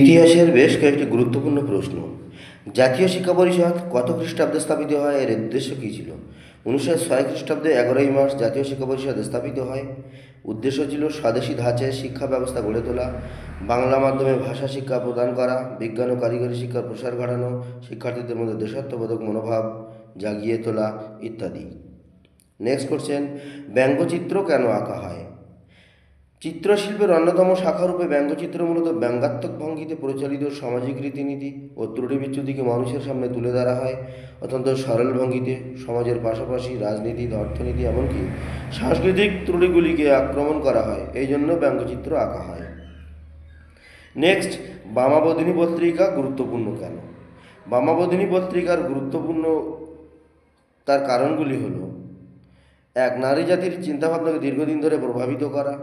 ইতিহাসের বেশ কয়েকটি গুরুত্বপূর্ণ প্রশ্ন। জাতীয় শিক্ষা পরিষদ কত খ্রিস্টাব্দে স্থাপিত হয়? এর উদ্দেশ্য কী ছিল? 1906 খ্রিস্টাব্দে 11ই মার্চ জাতীয় শিক্ষা পরিষদ স্থাপিত হয়। উদ্দেশ্য ছিল স্বদেশী ধাঁচে শিক্ষা ব্যবস্থা গড়ে তোলা, বাংলা মাধ্যমে ভাষা শিক্ষা প্রদান করা, বিজ্ঞান ও কারিগরি শিক্ষার প্রসার ঘটানো, শিক্ষার্থীদের মধ্যে দেশাত্মবোধক মনোভাব জাগিয়ে তোলা ইত্যাদি। নেক্সট কোশ্চেন, ব্যঙ্গচিত্র কেন আঁকা হয়? চিত্রশিল্পের অন্যতম শাখারূপে ব্যঙ্গচিত্র মূলত ব্যঙ্গাত্মক ভঙ্গিতে পরিচালিত সামাজিক রীতিনীতি ও ত্রুটি বিচ্যুতিকে মানুষের সামনে তুলে ধরা হয়। অত্যন্ত সরল ভঙ্গিতে সমাজের পাশাপাশি রাজনীতি, অর্থনীতি, এমনকি সাংস্কৃতিক ত্রুটিগুলিকে আক্রমণ করা হয়। এই জন্য ব্যঙ্গচিত্র আঁকা হয়। নেক্সট, বামাবোধিনী পত্রিকা গুরুত্বপূর্ণ কেন? বামাবোধিনী পত্রিকার গুরুত্বপূর্ণ তার কারণগুলি হল: এক, নারী জাতির চিন্তাভাবনাকে দীর্ঘদিন ধরে প্রভাবিত করা,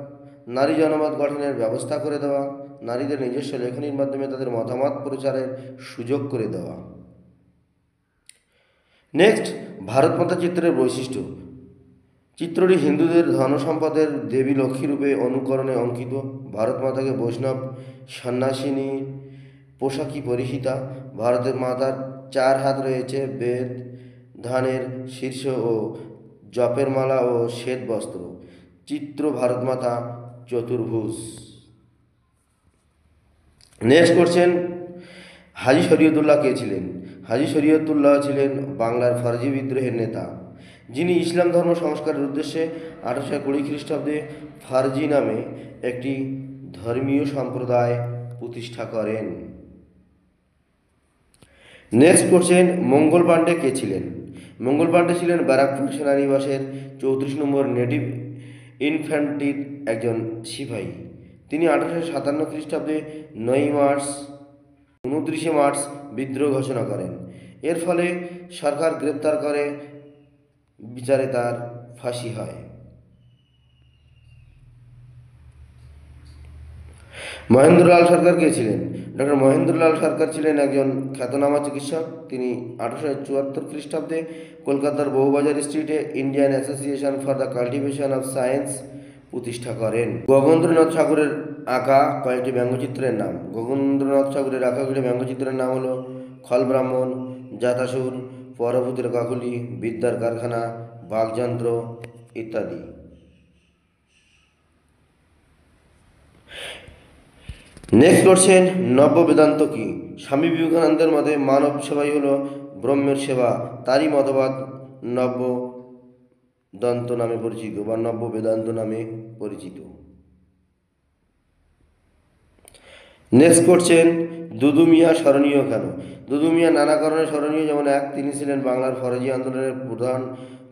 নারী জনমত গঠনের ব্যবস্থা করে দেওয়া, নারীদের নিজস্ব লেখনীর মাধ্যমে তাদের মতামত প্রচারের সুযোগ করে দেওয়া। নেক্সট, ভারতমাতা চিত্রের বৈশিষ্ট্য। চিত্রটি হিন্দুদের ধনসম্পদের দেবী লক্ষ্মী রূপে অনুকরণে অঙ্কিত। ভারতমাতাকে বৈষ্ণব সন্ন্যাসিনী পোশাকি পরিহিতা। ভারতের মাতার 4 হাত রয়েছে, বেদ, ধানের শীর্ষ ও জপের মালা ও শ্বেত বস্ত্র। চিত্র ভারতমাতা চতুর্ভুজ। নেক্সট কোশ্চেন, হাজী শরীয়তুল্লাহ কে ছিলেন? হাজী শরীয়তুল্লাহ ছিলেন বাংলার ফরজি বিদ্রোহের নেতা, যিনি ইসলাম ধর্ম সংস্কারের উদ্দেশ্যে 1820 খ্রিস্টাব্দে ফারজি নামে একটি ধর্মীয় সম্প্রদায় প্রতিষ্ঠা করেন। নেক্সট কোশ্চেন, মঙ্গল পাণ্ডে কে ছিলেন? মঙ্গল পাণ্ডে ছিলেন ব্যারাকপুর সেনানিবাসের 34 নম্বর নেটিভ ইনফ্যান্ট্রির একজন সিপাহী। তিনি 1857 খ্রিস্টাব্দে 29 মার্চ বিদ্রোহ ঘোষণা করেন। এর ফলে সরকার গ্রেপ্তার করে, বিচারে তার ফাঁসি হয়। মহেন্দ্রলাল সরকার কে ছিলেন? ডক্টর মহেন্দ্রলাল সরকার ছিলেন একজন খ্যাতনামা চিকিৎসক। তিনি 1874 খ্রিস্টাব্দে কলকাতার বউবাজার স্ট্রিটে Indian association for the cultivation of science প্রতিষ্ঠা করেন। গগনেন্দ্রনাথ ঠাকুরের আঁকা কয়েকটি ব্যঙ্গচিত্রের নাম। গগনেন্দ্রনাথ ঠাকুরের আঁকা কয়েকটি ব্যঙ্গচিত্রের নাম হলো খল ব্রাহ্মণ, জাতাসুর, পরভূতের কাকুলি, বিদ্যার কারখানা, বাঘযন্ত্র ইত্যাদি। নেক্সট কোশ্চেন, নব্য বেদান্ত কি? স্বামী বিবেকানন্দের মতে মানব সেবাই হল ব্রহ্মের সেবা। তারই মতবাদ নব্য দন্ত নামে পরিচিত বা নব্য বেদান্ত নামে পরিচিত। নেক্সট কোশ্চেন, দুদু মিয়া স্মরণীয় কেন? দুদু মিয়া নানা কারণে স্মরণীয়। যেমন 1, তিনি ছিলেন বাংলার ফরজি আন্দোলনের প্রধান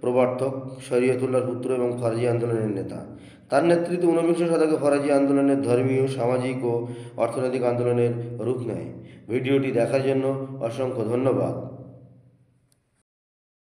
প্রবর্তক, শরীয়তুল্লাহর পুত্র এবং ফরজি আন্দোলনের নেতা। তার নেতৃত্বে 19 শতকে ফরজি আন্দোলনের ধর্মীয়, সামাজিক ও অর্থনৈতিক আন্দোলনের রূপ নেয়। ভিডিওটি দেখার জন্য অসংখ্য ধন্যবাদ।